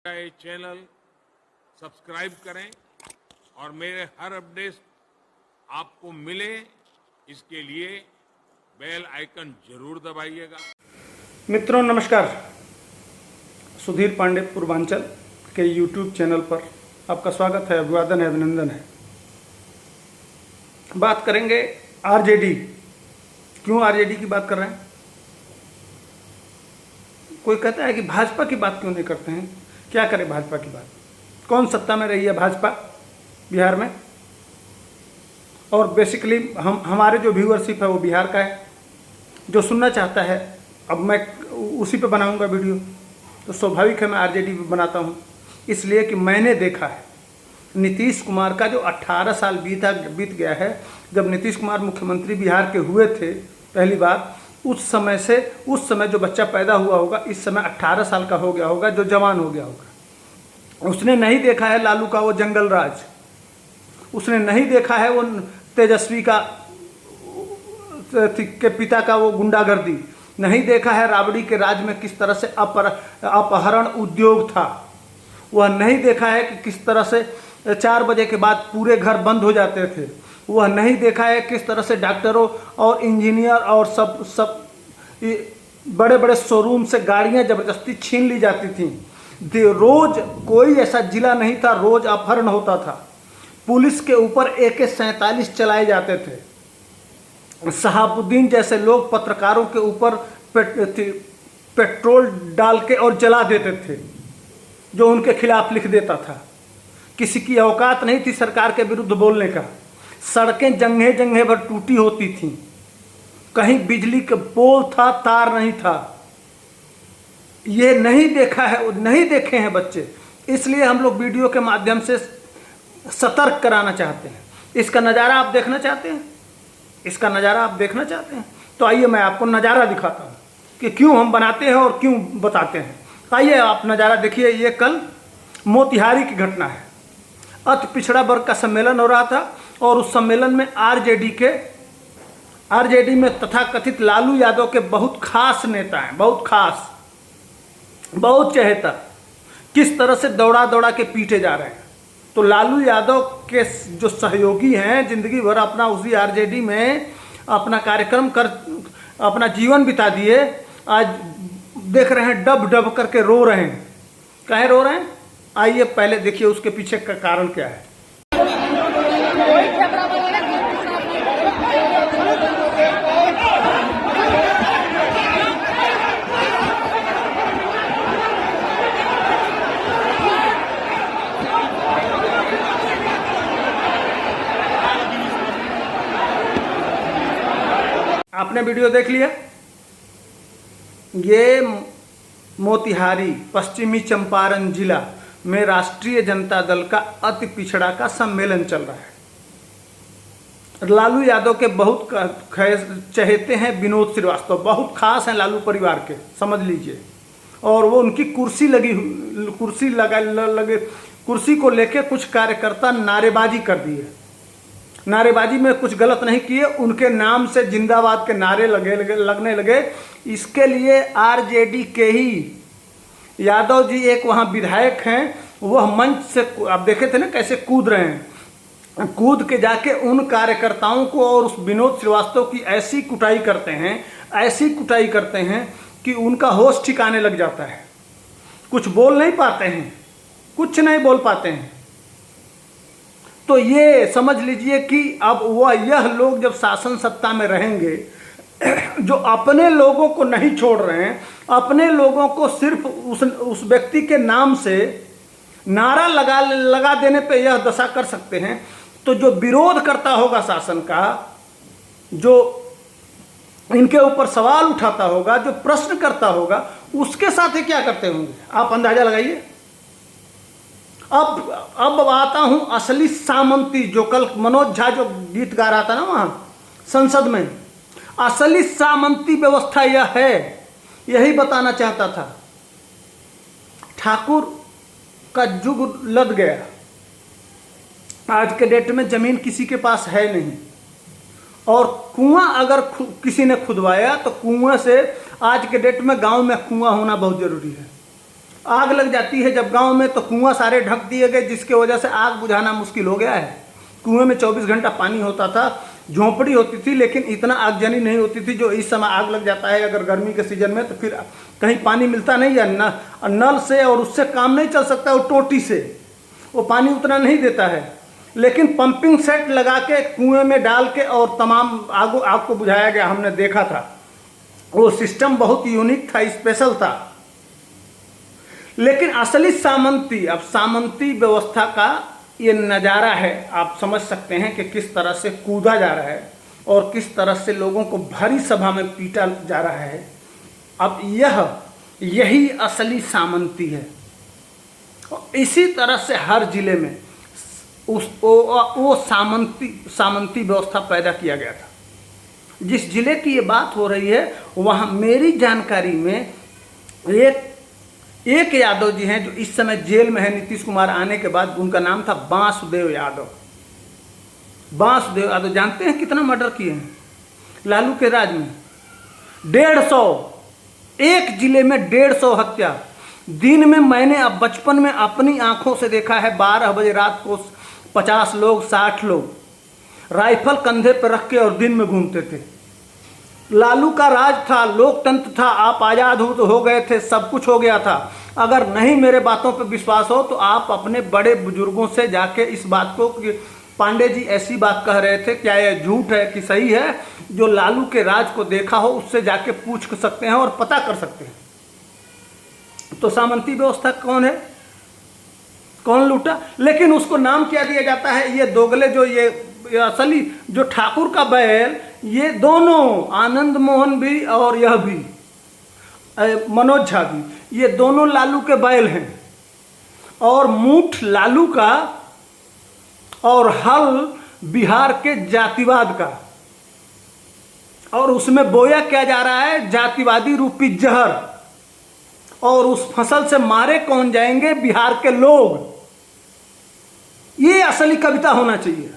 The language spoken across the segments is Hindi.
ये चैनल सब्सक्राइब करें और मेरे हर अपडेट आपको मिले इसके लिए बेल आइकन जरूर दबाइएगा। मित्रों नमस्कार। सुधीर पांडे पूर्वांचल के यूट्यूब चैनल पर आपका स्वागत है, अभिवादन है, अभिनंदन है। बात करेंगे आरजेडी। क्यों आरजेडी की बात कर रहे हैं? कोई कहता है कि भाजपा की बात क्यों नहीं करते हैं। क्या करें भाजपा की बात? कौन सत्ता में रही है भाजपा बिहार में? और बेसिकली हमारे जो व्यूअरशिप है वो बिहार का है। जो सुनना चाहता है, अब मैं उसी पे बनाऊंगा वीडियो, तो स्वाभाविक है मैं आरजेडी पे बनाता हूँ। इसलिए कि मैंने देखा है नीतीश कुमार का जो 18 साल बीत गया है। जब नीतीश कुमार मुख्यमंत्री बिहार के हुए थे पहली बार, उस समय जो बच्चा पैदा हुआ होगा, इस समय 18 साल का हो गया होगा, जो जवान हो गया होगा। उसने नहीं देखा है लालू का वो जंगल राज, उसने नहीं देखा है वो तेजस्वी का के पिता का वो गुंडागर्दी, नहीं देखा है राबड़ी के राज में किस तरह से अपहरण उद्योग था। वह नहीं देखा है कि किस तरह से 4 बजे के बाद पूरे घर बंद हो जाते थे। वह नहीं देखा है किस तरह से डॉक्टरों और इंजीनियर और सब बड़े बड़े शोरूम से गाड़ियां जबरदस्ती छीन ली जाती थी। रोज कोई ऐसा जिला नहीं था, रोज अपहरण होता था। पुलिस के ऊपर AK-47 चलाए जाते थे। शहाबुद्दीन जैसे लोग पत्रकारों के ऊपर पेट्रोल डाल के और जला देते थे, जो उनके खिलाफ लिख देता था। किसी की औकात नहीं थी सरकार के विरुद्ध बोलने का। सड़कें जगह जगह पर टूटी होती थीं, कहीं बिजली का पोल था, तार नहीं था। ये नहीं देखा है, नहीं देखे हैं बच्चे। इसलिए हम लोग वीडियो के माध्यम से सतर्क कराना चाहते हैं। इसका नज़ारा आप देखना चाहते हैं? इसका नज़ारा आप देखना चाहते हैं तो आइए मैं आपको नज़ारा दिखाता हूँ कि क्यों हम बनाते हैं और क्यों बताते हैं। आइए आप नज़ारा देखिए। ये कल मोतिहारी की घटना है। अति पिछड़ा वर्ग का सम्मेलन हो रहा था और उस सम्मेलन में आरजेडी में तथाकथित लालू यादव के बहुत खास नेता हैं, बहुत चहेता, किस तरह से दौड़ा दौड़ा के पीटे जा रहे हैं। तो लालू यादव के जो सहयोगी हैं, जिंदगी भर अपना उसी आरजेडी में अपना कार्यक्रम कर अपना जीवन बिता दिए, आज देख रहे हैं डब डब करके रो रहे हैं। काहे रो रहे हैं? आइए पहले देखिए उसके पीछे का कारण क्या है। आपने वीडियो देख लिया। ये मोतिहारी पश्चिमी चंपारण जिला में राष्ट्रीय जनता दल का अति पिछड़ा का सम्मेलन चल रहा है। लालू यादव के बहुत चहेते हैं विनोद श्रीवास्तव, बहुत खास हैं लालू परिवार के, समझ लीजिए। और वो उनकी कुर्सी को लेके कुछ कार्यकर्ता नारेबाजी कर दिए। नारेबाजी में कुछ गलत नहीं किए, उनके नाम से जिंदाबाद के नारे लगने लगे। इसके लिए आरजेडी के ही यादव जी, एक वहाँ विधायक हैं, वह मंच से आप देखे थे ना कैसे कूद रहे हैं, कूद के जाके उन कार्यकर्ताओं को और उस विनोद श्रीवास्तव की ऐसी कुटाई करते हैं कि उनका होश ठिकाने लग जाता है। कुछ बोल नहीं पाते हैं, कुछ नहीं बोल पाते हैं। तो ये समझ लीजिए कि अब यह लोग जब शासन सत्ता में रहेंगे, जो अपने लोगों को नहीं छोड़ रहे हैं, अपने लोगों को सिर्फ उस व्यक्ति के नाम से नारा लगा देने पे यह दशा कर सकते हैं, तो जो विरोध करता होगा शासन का, जो इनके ऊपर सवाल उठाता होगा, जो प्रश्न करता होगा, उसके साथ ही क्या करते होंगे आप अंदाजा लगाइए। अब आता हूं असली सामंती, जो कल मनोज झा जो गीत गा रहा था ना वहां संसद में, असली सामंती व्यवस्था यह है, यही बताना चाहता था। ठाकुर का युग लद गया। आज के डेट में जमीन किसी के पास है नहीं, और कुआं अगर किसी ने खुदवाया तो कुआं से, आज के डेट में गांव में कुआं होना बहुत जरूरी है। आग लग जाती है जब गांव में, तो कुआं सारे ढक दिए गए, जिसकी वजह से आग बुझाना मुश्किल हो गया है। कुएं में 24 घंटा पानी होता था, झोंपड़ी होती थी, लेकिन इतना आगजनी नहीं होती थी जो इस समय आग लग जाता है अगर गर्मी के सीजन में। तो फिर कहीं पानी मिलता नहीं है, नल से और उससे काम नहीं चल सकता, और टोटी से वो पानी उतना नहीं देता है। लेकिन पंपिंग सेट लगा के कुएं में डाल के और तमाम आग को बुझाया गया, हमने देखा था। वो सिस्टम बहुत यूनिक था, स्पेशल था। लेकिन असली सामंती, अब सामंती व्यवस्था का ये नज़ारा है, आप समझ सकते हैं कि किस तरह से कूदा जा रहा है और किस तरह से लोगों को भरी सभा में पीटा जा रहा है। अब यही असली सामंती है। और इसी तरह से हर जिले में वो सामंती व्यवस्था पैदा किया गया था। जिस जिले की ये बात हो रही है, वहाँ मेरी जानकारी में एक यादव जी हैं जो इस समय जेल में है नीतीश कुमार आने के बाद। उनका नाम था बांसुदेव यादव। बांसुदेव यादव जानते हैं कितना मर्डर किए हैं लालू के राज में? 150, एक जिले में 150 हत्या। दिन में मैंने अब बचपन में अपनी आंखों से देखा है, 12 बजे रात को 50 लोग 60 लोग राइफल कंधे पर रख के और दिन में घूमते थे। लालू का राज था, लोकतंत्र था, आप आज़ाद हो गए थे, सब कुछ हो गया था। अगर नहीं मेरे बातों पर विश्वास हो तो आप अपने बड़े बुजुर्गों से जाके इस बात को, पांडे जी ऐसी बात कह रहे थे, क्या यह झूठ है कि सही है, जो लालू के राज को देखा हो उससे जाके पूछ सकते हैं और पता कर सकते हैं। तो सामंती व्यवस्था कौन है, कौन लूटा? लेकिन उसको नाम क्या दिया जाता है? ये दोगले, जो ये असली जो ठाकुर का बैल, ये दोनों आनंद मोहन भी और यह भी मनोज झा भी, ये दोनों लालू के बैल हैं। और मूठ लालू का और हल बिहार के जातिवाद का। और उसमें बोया क्या जा रहा है? जातिवादी रूपी जहर। और उस फसल से मारे कौन जाएंगे? बिहार के लोग। ये असली कविता होना चाहिए।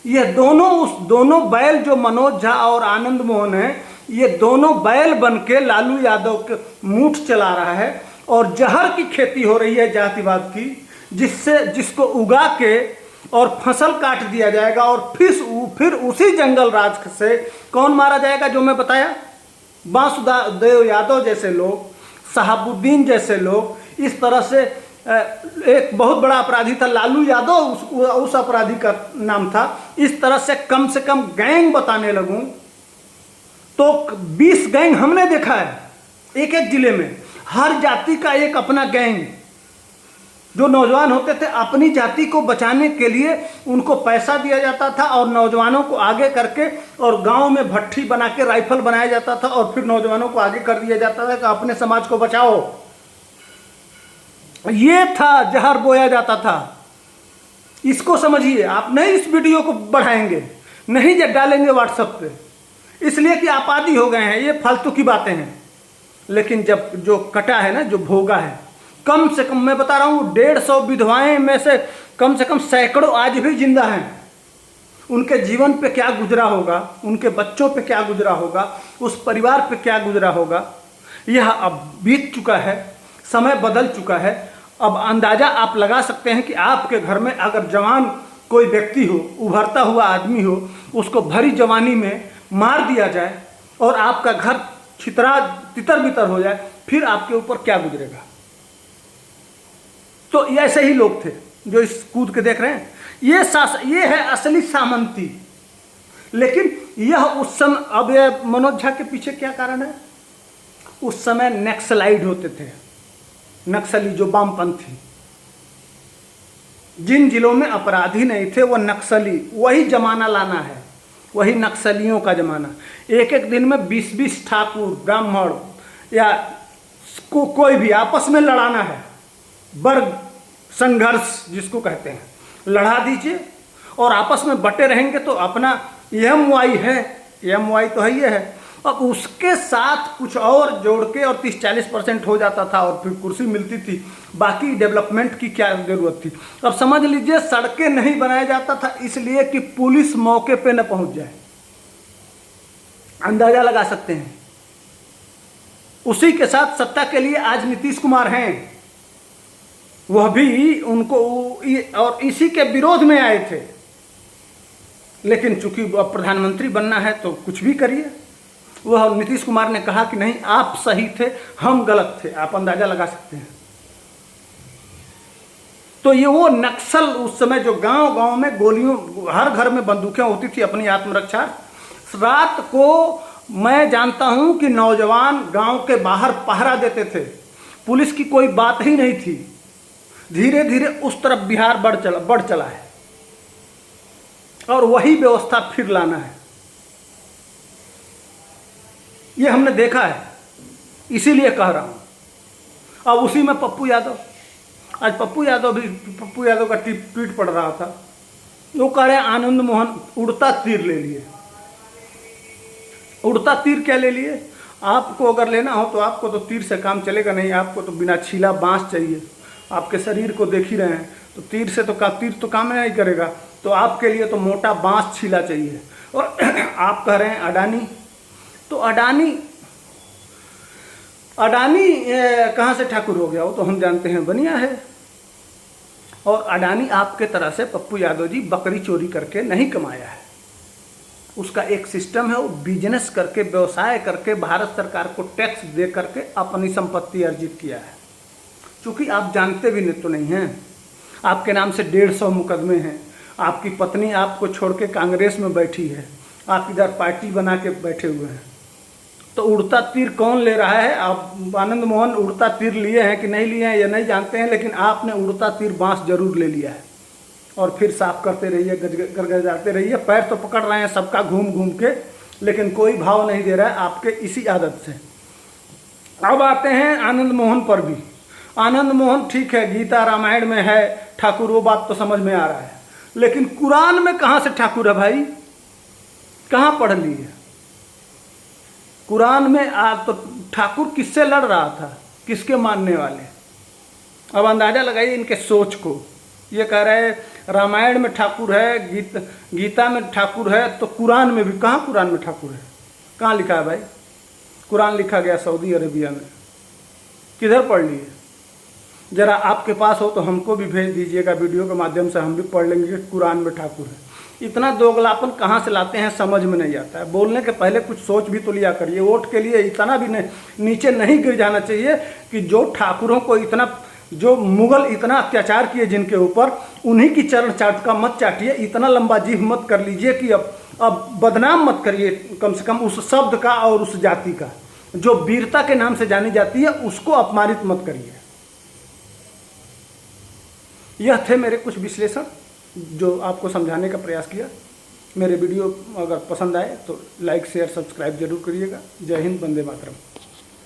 ये दोनों बैल जो मनोज झा और आनंद मोहन है, ये दोनों बैल बन के लालू यादव के मूठ चला रहा है और जहर की खेती हो रही है जातिवाद की, जिसको उगा के और फसल काट दिया जाएगा। और फिर उसी जंगल राज से कौन मारा जाएगा? जो मैं बताया, बांसुदेव यादव जैसे लोग, शहाबुद्दीन जैसे लोग। इस तरह से एक बहुत बड़ा अपराधी था लालू यादव, उस अपराधी का नाम था। इस तरह से कम गैंग बताने लगूं तो 20 गैंग हमने देखा है एक जिले में। हर जाति का एक अपना गैंग। जो नौजवान होते थे, अपनी जाति को बचाने के लिए उनको पैसा दिया जाता था और नौजवानों को आगे करके और गांव में भट्ठी बना के राइफल बनाया जाता था और फिर नौजवानों को आगे कर दिया जाता था कि अपने समाज को बचाओ। ये था, जहर बोया जाता था। इसको समझिए। आप नहीं इस वीडियो को बढ़ाएंगे, नहीं डालेंगे व्हाट्सएप पे, इसलिए कि आप आदी हो गए हैं, ये फालतू की बातें हैं। लेकिन जब जो कटा है ना, जो भोगा है, कम से कम मैं बता रहा हूँ 150 विधवाएं में से कम सैकड़ों आज भी जिंदा हैं। उनके जीवन पे क्या गुजरा होगा, उनके बच्चों पे क्या गुजरा होगा, उस परिवार पे क्या गुजरा होगा, यह अब बीत चुका है, समय बदल चुका है। अब अंदाजा आप लगा सकते हैं कि आपके घर में अगर जवान कोई व्यक्ति हो, उभरता हुआ आदमी हो, उसको भरी जवानी में मार दिया जाए और आपका घर तितर बितर हो जाए, फिर आपके ऊपर क्या गुजरेगा? तो ऐसे ही लोग थे जो इस कूद के देख रहे हैं। ये है असली सामंती। लेकिन यह उस समय, अब ये मनोज झा के पीछे क्या कारण है? उस समय नक्सलाइट होते थे, नक्सली जो वामपंथी। जिन जिलों में अपराधी नहीं थे वो नक्सली, वही जमाना लाना है, वही नक्सलियों का जमाना। एक दिन में 20-20 ठाकुर, ब्राह्मण या कोई भी आपस में लड़ाना है। वर्ग संघर्ष जिसको कहते हैं, लड़ा दीजिए और आपस में बटे रहेंगे तो अपना MY है, MY तो है ही है। अब उसके साथ कुछ और जोड़ के और 30-40% हो जाता था और फिर कुर्सी मिलती थी। बाकी डेवलपमेंट की क्या जरूरत थी? अब समझ लीजिए, सड़कें नहीं बनाया जाता था इसलिए कि पुलिस मौके पे न पहुंच जाए। अंदाजा लगा सकते हैं। उसी के साथ सत्ता के लिए आज नीतीश कुमार हैं, वह भी उनको और इसी के विरोध में आए थे। लेकिन चूंकि अब प्रधानमंत्री बनना है तो कुछ भी करिए। वह नीतीश कुमार ने कहा कि नहीं, आप सही थे, हम गलत थे। आप अंदाजा लगा सकते हैं। तो ये वो नक्सल उस समय जो गांव गांव में गोलियों, हर घर में बंदूकें होती थी अपनी आत्मरक्षा। रात को मैं जानता हूं कि नौजवान गांव के बाहर पहरा देते थे, पुलिस की कोई बात ही नहीं थी। धीरे धीरे उस तरफ बिहार बढ़ चला है और वही व्यवस्था फिर लाना है। ये हमने देखा है, इसीलिए कह रहा हूं। अब उसी में पप्पू यादव, आज पप्पू यादव का ट्वीट पढ़ रहा था। वो कह रहे आनंद मोहन उड़ता तीर ले लिए। उड़ता तीर क्या ले लिए? आपको अगर लेना हो तो आपको तो तीर से काम चलेगा नहीं, आपको तो बिना छीला बांस चाहिए। आपके शरीर को देख ही रहे हैं, तो तीर से तो तीर तो काम नहीं करेगा, तो आपके लिए तो मोटा बांस छीला चाहिए। और आप कह रहे हैं अडानी, तो अडानी कहाँ से ठाकुर हो गया? वो तो हम जानते हैं बनिया है। और अडानी आपके तरह से पप्पू यादव जी बकरी चोरी करके नहीं कमाया है। उसका एक सिस्टम है, वो बिजनेस करके, व्यवसाय करके, भारत सरकार को टैक्स दे करके अपनी संपत्ति अर्जित किया है। क्योंकि आप जानते भी नहीं तो नहीं हैं, आपके नाम से 150 मुकदमे हैं। आपकी पत्नी आपको छोड़ के कांग्रेस में बैठी है, आप इधर पार्टी बना के बैठे हुए हैं। तो उड़ता तीर कौन ले रहा है? आप आनंद मोहन उड़ता तीर लिए हैं कि नहीं लिए हैं ये नहीं जानते हैं, लेकिन आपने उड़ता तीर बांस जरूर ले लिया है। और फिर साफ करते रहिए, गड़गड़ाते रहिए। पैर तो पकड़ रहे हैं सबका घूम घूम के, लेकिन कोई भाव नहीं दे रहा है आपके इसी आदत से। अब आते हैं आनंद मोहन पर भी। आनंद मोहन ठीक है, गीता रामायण में है ठाकुर, वो बात तो समझ में आ रहा है, लेकिन कुरान में कहाँ से ठाकुर है भाई? कहाँ पढ़ ली है? कुरान में तो ठाकुर किससे लड़ रहा था? किसके मानने वाले? अब अंदाजा लगाइए इनके सोच को। ये कह रहे रामायण में ठाकुर है, गीता में ठाकुर है, तो कुरान में भी कहाँ? कुरान में ठाकुर है कहाँ लिखा है भाई? कुरान लिखा गया सऊदी अरेबिया में, किधर पढ़ लिए? जरा आपके पास हो तो हमको भी भेज दीजिएगा, वीडियो के माध्यम से हम भी पढ़ लेंगे कि कुरान में ठाकुर है। इतना दोगलापन कहाँ से लाते हैं समझ में नहीं आता है। बोलने के पहले कुछ सोच भी तो लिया करिए। वोट के लिए इतना भी नीचे नहीं गिर जाना चाहिए कि जो ठाकुरों को इतना, जो मुगल इतना अत्याचार किए जिनके ऊपर, उन्हीं की चरण चाटका मत चाटिए। इतना लंबा जीभ मत कर लीजिए कि अब बदनाम मत करिए कम से कम उस शब्द का और उस जाति का जो वीरता के नाम से जानी जाती है, उसको अपमानित मत करिए। यह थे मेरे कुछ विश्लेषण जो आपको समझाने का प्रयास किया। मेरे वीडियो अगर पसंद आए तो लाइक शेयर सब्सक्राइब जरूर करिएगा। जय हिंद, वंदे मातरम।